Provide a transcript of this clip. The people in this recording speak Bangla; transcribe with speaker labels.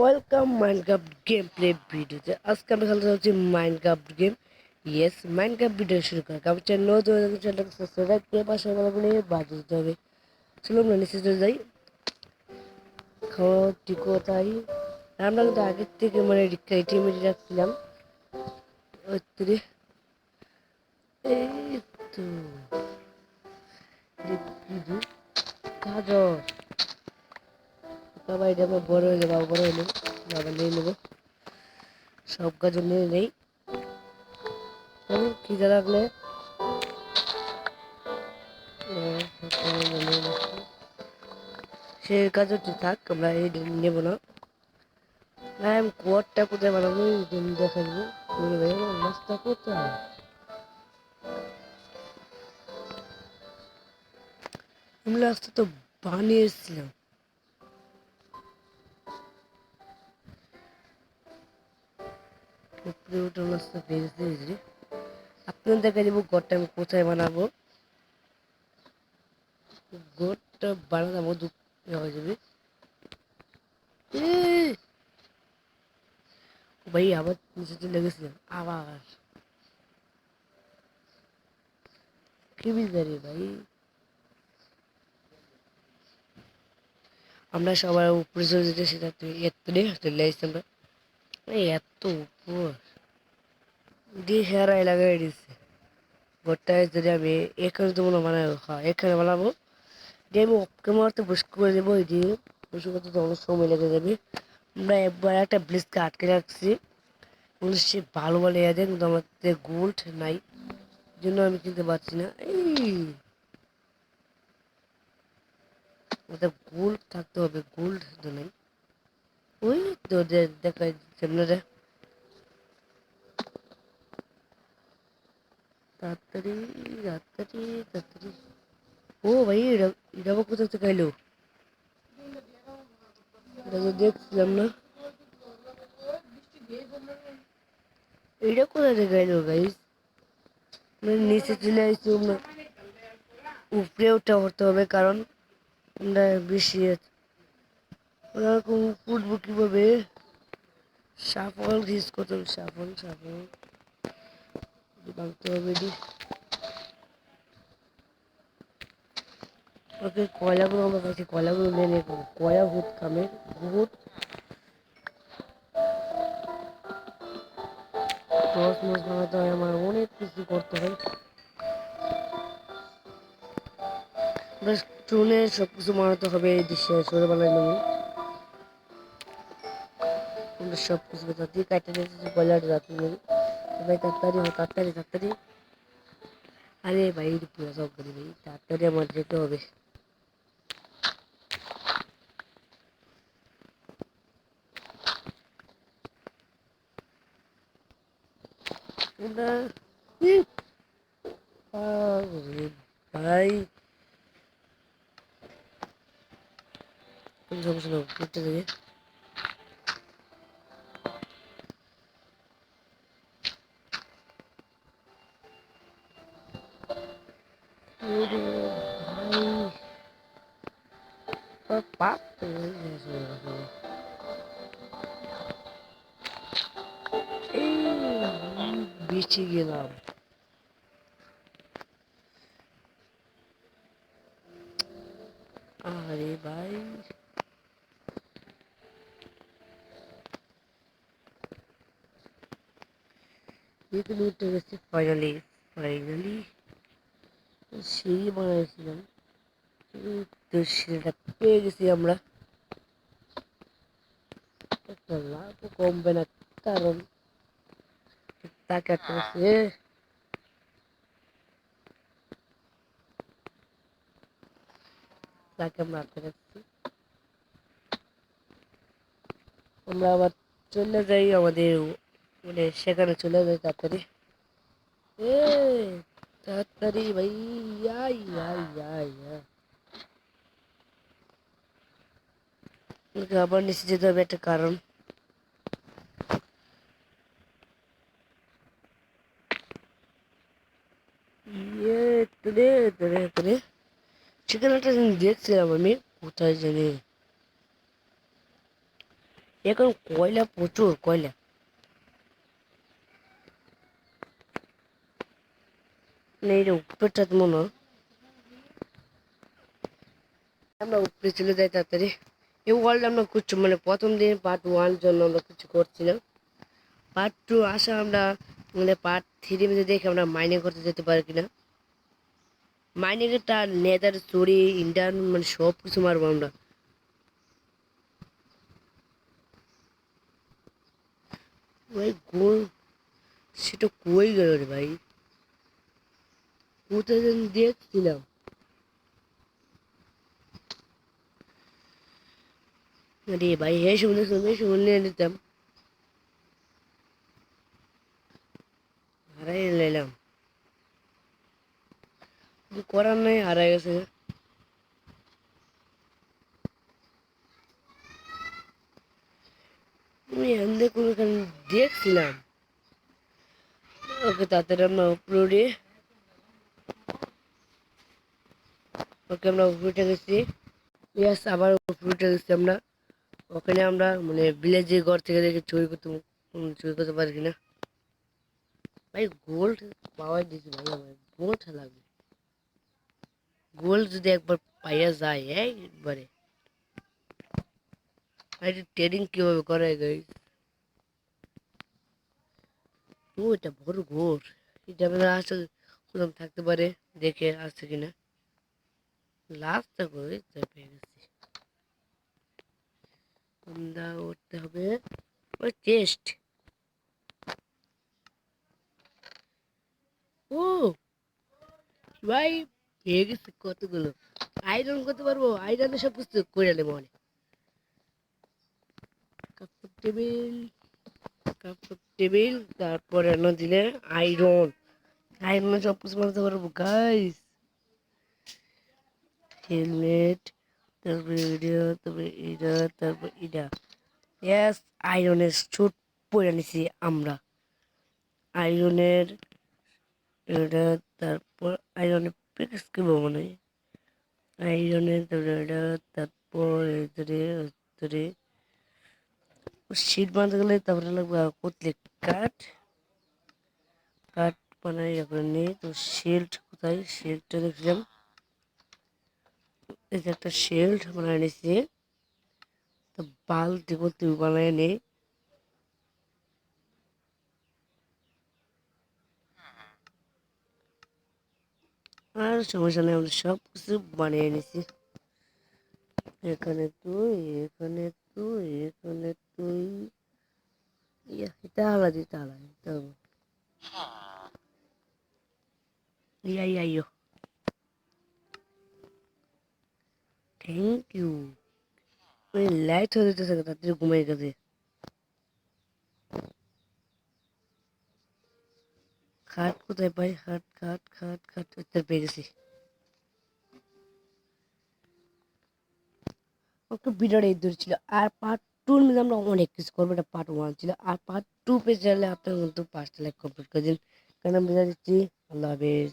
Speaker 1: ওয়েলকাম মাইনক্রাফট গেম প্লে ভিডিওতে। আজকে আমি খেলতে হচ্ছে Minecraft game. Yes, Minecraft video শুরু করে আমি চ্যানেল চ্যানেলটাকে সাবস্ক্রাইব করে পাশে বলে বাজিয়ে দিতে হবে। চলো আমরা নিচে চলে যাই। খাওয়া ঠিক কোথায় আমরা কিন্তু আগের থেকে মানে রেডি রাখছিলাম। এই তো গাজর বাবা, এটা আমার বড় হয়ে যাবে, বড় হলে বাবা নিয়ে নেবো। সব গাজর নিয়ে নেই, খিদে লাগলে সে গাজরটি থাক, আমরা এই নেবো না। আমি কোয়ারটা কোথায় বানাবো দেখা দেবো। রাস্তা কোথায়? আমি রাস্তা তো বানিয়ে এসেছিলাম। উপরে ওঠার রাস্তা পেয়েছি। আপনার দেখা দেবো ঘরটা আমি কোথায় বানাবো। ঘরটা বানাবো হয়ে যাবে। ভাই আবার নিচে চলে গেছিলাম আবার। কি বিজারি ভাই, আমরা সবার উপরে চলে যেতেছি। চলে আসছি আমরা। এত উপর দিয়ে হেরাই লাগাই দিচ্ছে ঘরটায়। যদি আমি এখানে তো মনে বানাবো, হ্যাঁ এখানে বানাবো। দিয়ে আমি ওকে মারতে বসে করে দেবো। এই দিয়ে বসে করতে তো অনেক সময় লেগে যাবে। আমরা একবার একটা ব্লিজকে আটকে রাখছি, সে ভালো ভালো এ দেয়, কিন্তু আমাদের গোল্ড নাই, জন্য আমি কিনতে পারছি না। এই ওটা গোল্ড থাকতে হবে, গোল্ড তো নেই। ওই তো দেখা সামনে তাড়াতাড়ি তাড়াতাড়ি তাড়াতাড়ি। ও ভাই, এটা এটা আবার কোথা থেকে এলো? এটা তো দেখছিলাম না। এটা কোথা থেকে এলো গাইস? নিচে চলে আসছি আমরা। উপরে উঠে পড়তে হবে, কারণ আমরা বেশি ওরকম ফুটবো কিভাবে। সাফল ঘিস কত, সাফল সাফল ভাঙতে হবে। ওকে কয়লাগুলো আমার কাছে, কয়লাগুলো নিয়ে নেবো। কয়লা ভূত কামের ভূত টস মস বানাতে হয়, আমার অনেক কিছু করতে হয়। চুনে সব কিছু বানাতে হবে। এই দৃশ্যে সরে বানাই নেবো। আমরা সব কিছু তাড়াতাড়ি কাটে নিয়েছি, কয়লাটা রাখতে নেবো। ভাই তাড়াতাড়ি হয়, তাড়াতাড়ি তাড়াতাড়ি। আরে ভাই পুরো সব করি ভাই, তাড়াতাড়ি আমার যেতে হবে। ভাই সমস্যা নেই, করতে দেবে। পাপ বেঁচে গেলাম। আরে ভাই এখানে উঠে গেছি ফাইনালি। ফাইনালি সিঁড়ি বানাইছিলাম, তো সিঁড়িটা পেয়ে গেছি আমরা। একটা লাভ কমবে না, কারণ তাকে একটা তাকে আমরা আটকে রাখছি। আমরা আবার চলে যাই আমাদের, মানে সেখানে চলে যাই তাড়াতাড়ি। এ তাড়াতাড়ি ভাই, আই আই আই আবার নিচে যেতে হবে একটা কারণ। ইয়ে তোরে তোরে তোরে সেখানে একটা জিনিস দেখছিলাম আমি, কোথায় জানি। এখন কয়লা, প্রচুর কয়লা। মানে এই যে উপরেরটা তো মনে হয় আমরা উপরে চলে যাই তাড়াতাড়ি। এই ওয়ার্ল্ড আমরা কিছু মানে প্রথম দিন পার্ট 1 জন্য আমরা কিছু করছিলাম। পার্ট 2 আসা আমরা মানে পার্ট 3 মধ্যে দেখে আমরা মাইনিং করতে যেতে পারি কিনা। মাইনিংয়ে তার নেদার চুরি ইন্টার মানে সব কিছু মারবো আমরা। ভাই গোল সেটা কই গেল রে ভাই, কোথায় যেন দেখছিলাম। আরে ভাই হে শুনে শুনে শুনে নিতাম, হারাই নিলাম। করার নাই, হারাই গেছে। আমি এমনি কোনোখানে দেখছিলাম। ওকে তাড়াতাড়ি আমরা উপরে উঠি। ওকে আমরা উপরে উঠে গেছি। ইয়াস, আবার উপরে উঠে গেছি আমরা। ওখানে আমরা মানে ভিলেজের ঘর থেকে দেখে চুরি করতে পারি কিনা। ভাই গোল্ড পাওয়াই দিছি ভাই, আমার গোল্ড লাগবে। গোল্ড যদি একবার পাইয়া যায় একবারে। ভাই ট্রেডিং কিভাবে করে গাইস? ও এটা বড় ঘোর, এটা আমাদের আসলে কোথাও থাকতে পারে, দেখে আসছে কিনা। লাস্টটা করে তাই পেয়ে গেছি। আমরা উঠতে হবে ওই চেস্ট। ও ভাই পেয়ে গেছি কতগুলো। আয়রন করতে পারবো, আয়রনে সব কিছু করে নেবো অনেক। কাপড় টেবিল, কাপড় টেবিল, তারপরে না দিলে আয়রন, আয়রনে সব কিছু বানাতে পারবো গাইস। হেলমেট, তারপরে এটা, তারপরে এটা, তারপর এটা। ইয়াস, আয়রনের স্যুট পরে নিছি আমরা। আয়রনের এটা, তারপর আয়রনের প্যাকেজ কিনবো মনে হয়। আয়রনের তারপরে এটা, তারপর এদের ধরে শীট বানাতে গেলে তারপরে লাগবে কতলে কাঠ। কাঠ বানাই এখন নেই তো। শিল্ড কোথায়? শিল্ডটা দেখলাম, এই যে একটা শিল্ড বানাই নিছি। তো বালতি করতে বানাই নেই। আর সমস্যা নেই, আমরা সব কিছু বানিয়ে নিছি। এখানে তুই, এখানে তুই, এখানে তুই। এটা আলাদা, এটা আলাদা, এটা ইয়া ইয়া ইয়ো, থ্যাংক ইউ। ওই লাইট হয়ে যেতেছে, তাড়াতাড়ি ঘুমিয়ে গেছে। খাট কোথায় পাই? খাট খাট খাট খাট, ওইটা পেয়ে গেছি। একটু ভিডিওটা এই দূর ছিল। আর পার্ট 2 মধ্যে আমরা অনেক কিছু করবো, এটা পার্ট 1 ছিল। আর পার্ট 2 পেয়ে গেলে আপনার কিন্তু 5টা লাইক কমপ্লিট করে দিন। কারণ আমি দিচ্ছি। আল্লাহ হাফেজ।